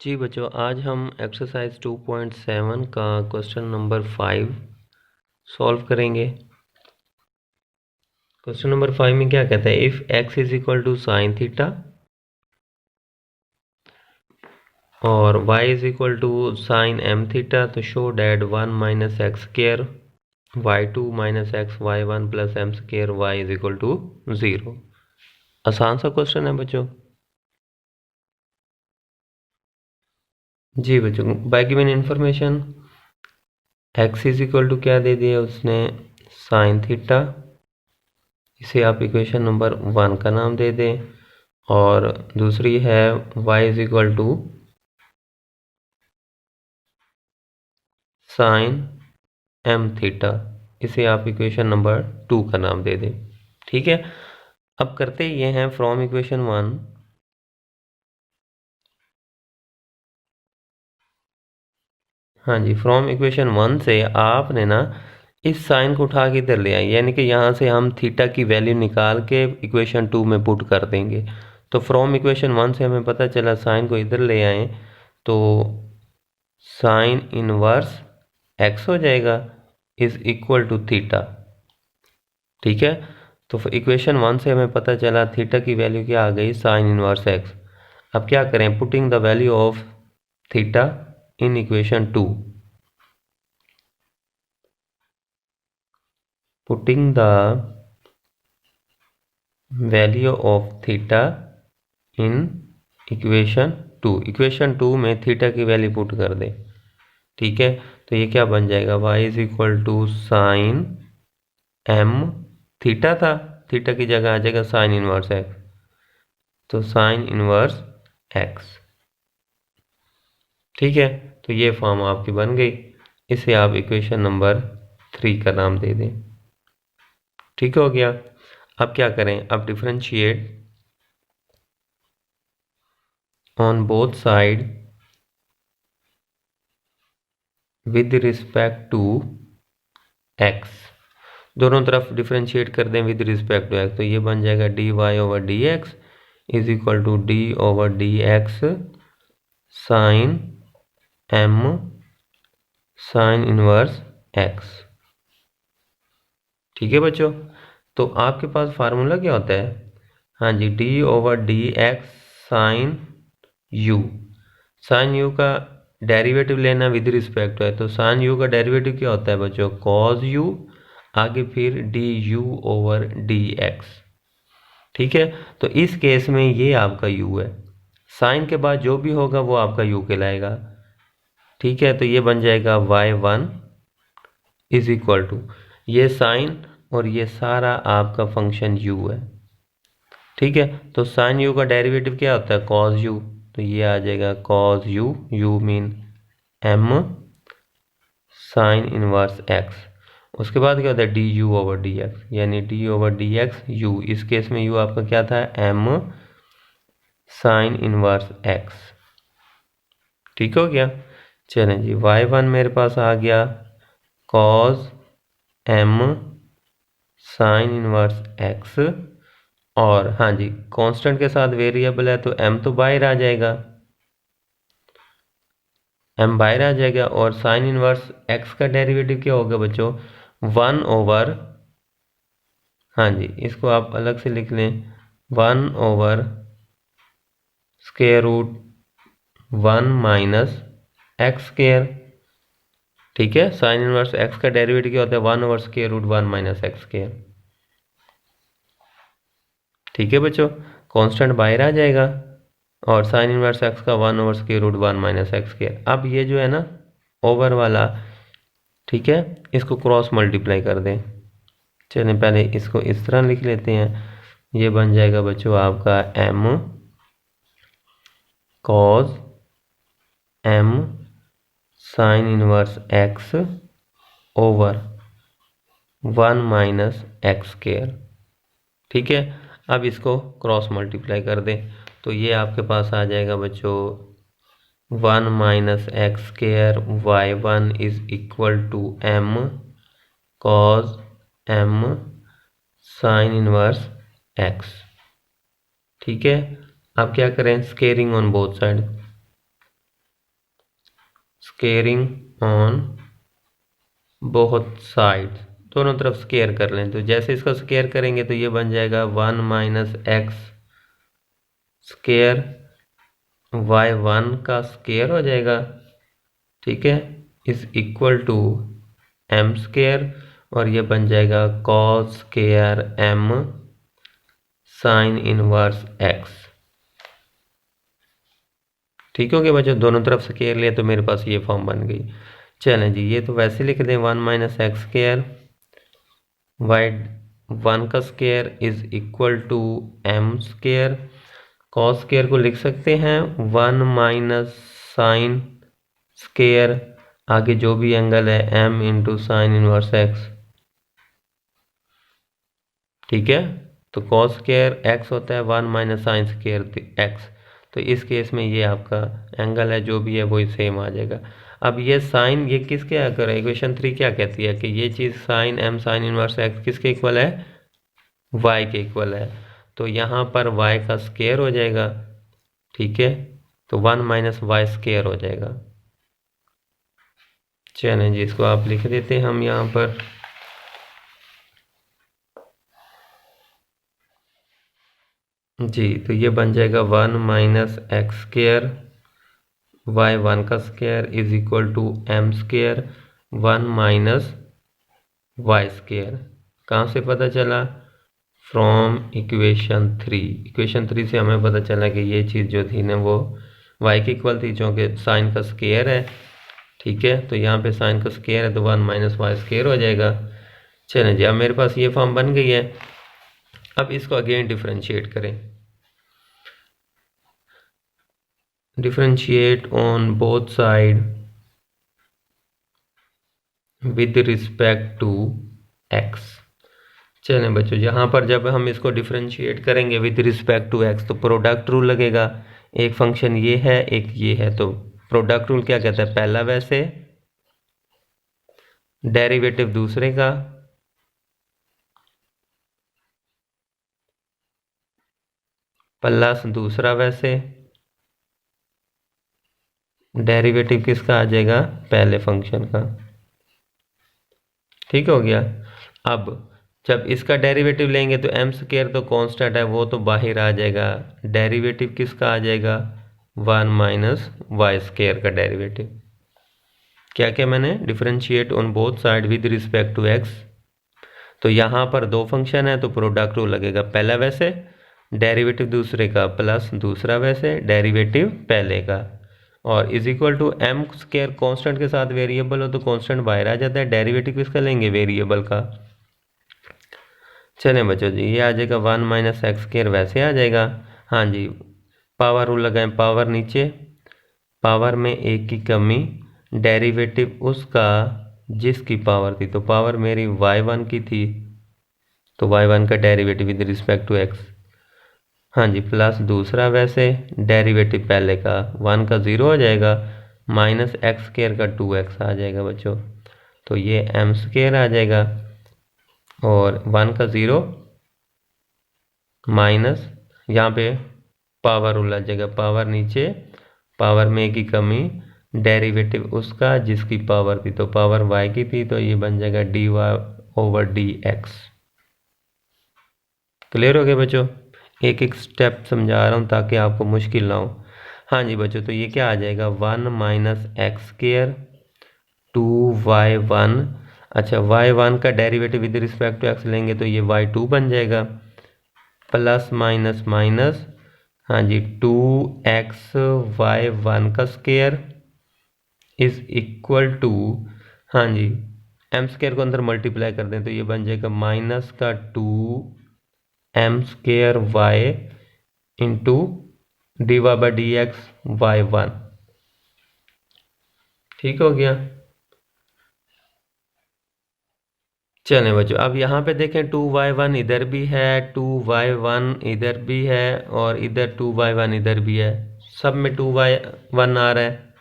जी बच्चों, आज हम एक्सरसाइज 2.7 का क्वेश्चन नंबर 5 सॉल्व करेंगे। क्वेश्चन नंबर 5 में क्या कहता है, if x is equal to sine theta और y is equal to sine M theta, तो show that 1 minus X square y2 minus x y1 plus M square y is equal to 0। आसान सा क्वेश्चन है बच्चों। जी बच्चों, by given information x is equal to क्या दे दिया उसने, साइन थीटा। इसे आप इक्वेशन नंबर 1 का नाम दे दें। और दूसरी है y is equal to sine M theta. इसे आप इक्वेशन नंबर 2 का नाम दे दें। ठीक है, अब करते ये हैं फ्रॉम इक्वेशन 1। हाँ जी, फ्रॉम इक्वेशन 1 से आपने ना इस साइन को उठा के इधर ले आए, यानी कि यहाँ से हम थीटा की वैल्यू निकाल के इक्वेशन 2 में पुट कर देंगे। तो फ्रॉम इक्वेशन 1 से हमें पता चला साइन को इधर ले आए तो साइन इनवर्स एक्स हो जाएगा इज इक्वल टू थीटा। ठीक है, तो इक्वेशन 1 से हमें पता चला थीटा की वैल्यू क्या आ गई, साइन इनवर्स एक्स। अब क्या करें, putting the value of theta in equation 2। Putting the value of theta in equation 2। Equation 2 में थीटा की वैल्यू पुट कर दे। ठीक है, तो ये क्या बन जाएगा, y is equal to sine M theta था, थीटा की जगह आ जाएगा साइन इनवर्स एक्स, तो साइन इनवर्स एक्स। ठीक है, तो ये फॉर्म आपकी बन गई। इसे आप इक्वेशन नंबर 3 का नाम दे दें। ठीक हो गया। अब क्या करें, अब differentiate on both side with respect to X. दोनों तरफ डिफरेंशिएट कर दें विद रिस्पेक्ट टू एक्स, तो ये बन जाएगा D Y over D X is equal to D over D X sine M sine inverse X. ठीक है बच्चों, तो आपके पास फार्मूला क्या होता है, हाँ जी, D over D X sine U. Sine U का डेरिवेटिव लेना विद रिस्पेक्ट है, तो साइन यू का डेरिवेटिव क्या होता है बच्चों, कॉस यू, आगे फिर D U over D x. ठीक है, तो इस केस में ये आपका u है, साइन के बाद जो भी होगा वो आपका u कहलाएगा। ठीक है, तो ये बन जाएगा y1 इज इक्वल टू ये साइन और ये सारा आपका फंक्शन u है। ठीक है, तो साइन u का डेरिवेटिव क्या होता है, cos u, तो ये आ जाएगा cos u, u mean m sine inverse x। उसके बाद क्या होता है, D U over D X, यानी D over D X U. इस केस में u आपका क्या था, m साइन इनवर्स x। ठीक हो गया। चलें जी, y1 मेरे पास आ गया cos m sine inverse x, और हाँ जी कांस्टेंट के साथ वेरिएबल है तो m तो बाहर आ जाएगा, m बाहर आ जाएगा। और साइन इनवर्स x का डेरिवेटिव क्या होगा बच्चों, 1 ओवर, हाँ जी इसको आप अलग से लिख लें, 1 over square root 1 minus x square. ठीक है, साइन इनवर्स x का डेरिवेटिव क्या होता है, 1 over square root 1 minus x square. ठीक है बच्चों, कांस्टेंट बाहर आ जाएगा और साइन इनवर्स एक्स का 1 over square root 1 minus x square. अब ये जो है ना ओवर वाला, ठीक है, इसको क्रॉस मल्टीप्लाई कर दें। चलिए पहले इसको इस तरह लिख लेते हैं, ये बन जाएगा बच्चों आपका m cos m sine inverse x over 1 minus x square. ठीक है, अब इसको क्रॉस मल्टीप्लाई कर दें, तो ये आपके पास आ जाएगा बच्चों 1 minus x square y1 is equal to m cos m sine inverse x। ठीक है, अब क्या करें, squaring on both side, squaring on both side, दोनों तरफ स्केयर कर लें। तो जैसे इसको स्केयर करेंगे तो ये बन जाएगा 1 माइनस एक्स स्केयर, y1 का स्केयर हो जाएगा, ठीक है, is equal to m square, और ये बन जाएगा cos square m sine inverse x। ठीक हो गया बच्चों, दोनों तरफ स्केयर लिया तो मेरे पास ये फॉर्म बन गई। चलें जी, ये तो वैसे लिख दें 1 माइनस एक्स स्केयर y1 का square is equal to m square, cos square को लिख सकते हैं 1 माइनस साइन स्केयर, आगे जो भी एंगल है m into sine inverse x, ठीक है। तो cos स्केयर x होता है 1 माइनस साइन स्केयर x, तो इस केस में ये आपका एंगल है जो भी है वही सेम आ जाएगा। अब ये साइन, ये किसके आकर है, इक्वेशन 3 क्या कहती है कि ये चीज़ sine m sine inverse x किसके इक्वल है, y के इक्वल है, तो यहाँ पर y का स्केयर हो जाएगा, ठीक है, तो 1 माइनस वाई स्केयर हो जाएगा। चलें जी, इसको आप लिख देते हैं हम यहाँ पर, जी, तो ये बन जाएगा 1 माइनस एक्स स्केयर y1 का square is equal to m square 1 minus Y square. कहाँ से पता चला, फ्रॉम इक्वेशन 3। इक्वेशन 3 से हमें पता चला कि ये चीज़ जो थी ना वो y की इक्वल थी, क्योंकि साइन का स्केयर है, ठीक है, तो यहाँ पे साइन का स्केयर है तो 1 माइनस वाई स्केयर हो जाएगा। चलें जी, अब मेरे पास ये फॉर्म बन गई है। अब इसको अगेन डिफरेंशिएट करें, differentiate on both side with respect to x। चलें बच्चों, यहाँ पर जब हम इसको डिफरेंशिएट करेंगे विद रिस्पेक्ट टू x तो प्रोडक्ट रूल लगेगा, एक फंक्शन ये है एक ये है, तो प्रोडक्ट रूल क्या कहता है, पहला वैसे डेरिवेटिव दूसरे का प्लस दूसरा वैसे डेरिवेटिव किसका आ जाएगा, पहले फंक्शन का। ठीक हो गया। अब जब इसका डेरिवेटिव लेंगे तो m स्क्वायर तो कांस्टेंट है, वो तो बाहर आ जाएगा, डेरिवेटिव किसका आ जाएगा, 1 माइनस वाई स्क्वायर का डेरिवेटिव। क्या क्या मैंने differentiate on both side with respect to x, तो यहाँ पर दो फंक्शन है तो प्रोडक्ट रूल लगेगा, पहला वैसे डेरिवेटिव दूसरे का प्लस दूसरा वैसे डेरिवेटिव पहले का, और is equal to m square constant के साथ वेरिएबल हो तो कांस्टेंट बाहर आ जाता है, डेरिवेटिव किसका लेंगे, वेरिएबल का। चलें बच्चों जी, ये आ जाएगा 1 माइनस एक्स स्क्वायर वैसे आ जाएगा, हाँ जी, पावर रूल लगाएं, पावर नीचे, पावर में एक की कमी, डेरिवेटिव उसका जिसकी पावर थी, तो पावर मेरी y1 की थी तो y1 का derivative with respect to x, हाँ जी, प्लस दूसरा वैसे डेरिवेटिव पहले का 1 का 0 हो जाएगा, माइनस एक्स स्क्वायर का 2x आ जाएगा बच्चों, तो ये m स्क्वायर आ जाएगा, और 1 का 0 माइनस यहाँ पे पावर रूल आ जाएगा, पावर नीचे, पावर में एक की कमी, डेरिवेटिव उसका जिसकी पावर थी, तो पावर y की थी तो ये बन जाएगा dy ओवर dx। क्लियर हो गया बच्चों, एक एक स्टेप समझा रहा हूँ ताकि आपको मुश्किल ना हो। हाँ जी बच्चों, तो ये क्या आ जाएगा 1 माइनस एक्स स्क्वायर 2y1, अच्छा y1 का derivative with respect to x लेंगे तो ये y2 बन जाएगा, प्लस माइनस माइनस, हाँ जी, 2x y1 का स्क्वायर इज इक्वल टू, हाँ जी, m स्क्वायर को अंदर मल्टीप्लाई कर दें तो ये बन जाएगा माइनस का 2m square y into D Y by D X y1। ठीक हो गया। चलें बच्चों, अब यहाँ पे देखें 2y1 इधर भी है, 2y1 इधर भी है, और इधर 2y1 इधर भी है, सब में 2y1 आ रहा है,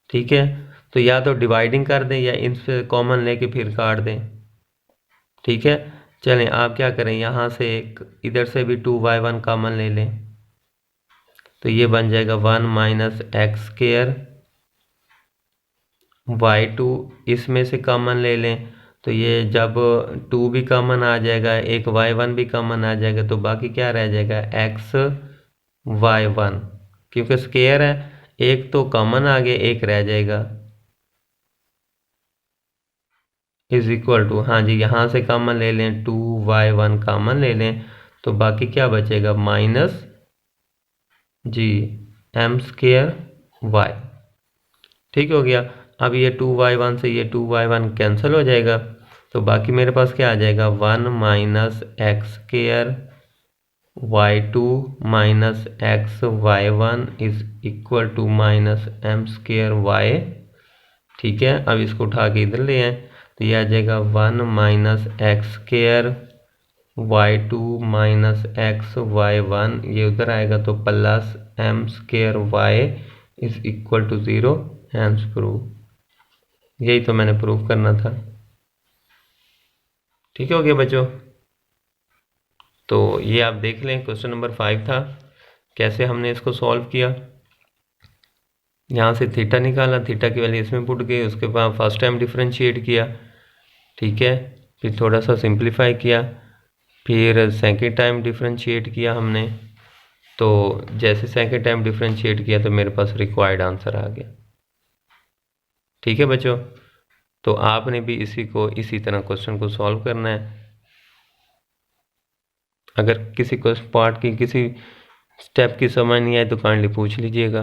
ठीक है, तो या तो डिवाइडिंग कर दें या इनसे कॉमन लेके फिर काट दें, ठीक है। चलें, आप क्या करें, यहाँ से एक इधर से भी 2y1 कॉमन ले लें, तो ये बन जाएगा 1 माइनस एक्स स्क्वायर y2 इसमें से कॉमन ले लें तो ये जब 2 भी कॉमन आ जाएगा, एक y1 भी कॉमन आ जाएगा, तो बाकी क्या रह जाएगा x y1, क्योंकि स्क्वायर है, एक तो कॉमन आ गया, एक रह जाएगा, इज इक्वल टू, हाँ जी यहाँ से कॉमन ले लें, 2y1 कॉमन ले लें तो बाकी क्या बचेगा माइनस जी m स्क्वायर y। ठीक हो गया। अब ये 2y1 से ये 2y1 कैंसिल हो जाएगा, तो बाकी मेरे पास क्या आ जाएगा 1 minus x square y2 minus x y1 is equal to minus m square y। ठीक है, अब इसको उठा के इधर ले आए तो ये आ जाएगा 1 minus x square y2 minus x y1, ये उधर आएगा तो plus m square y is equal to 0। Hence prove, यही तो मैंने प्रूव करना था। ठीक हो गया बच्चों, तो ये आप देख लें क्वेश्चन नंबर 5 था, कैसे हमने इसको सॉल्व किया। यहाँ से थीटा निकाला, थीटा की वैल्यू इसमें पुट गई, उसके बाद फर्स्ट टाइम डिफरेंशिएट किया, ठीक है, फिर थोड़ा सा सिंप्लीफाई किया, फिर सेकेंड टाइम डिफरेंशिएट किया हमने, तो जैसे सेकेंड टाइम डिफरेंशिएट किया तो मेरे पास रिक्वायर्ड आंसर आ गया। ठीक है बच्चों, तो आपने भी इसी तरह क्वेश्चन को सॉल्व करना है। अगर किसी को पार्ट की किसी स्टेप की समझ नहीं आए तो काइंडली पूछ लीजिएगा।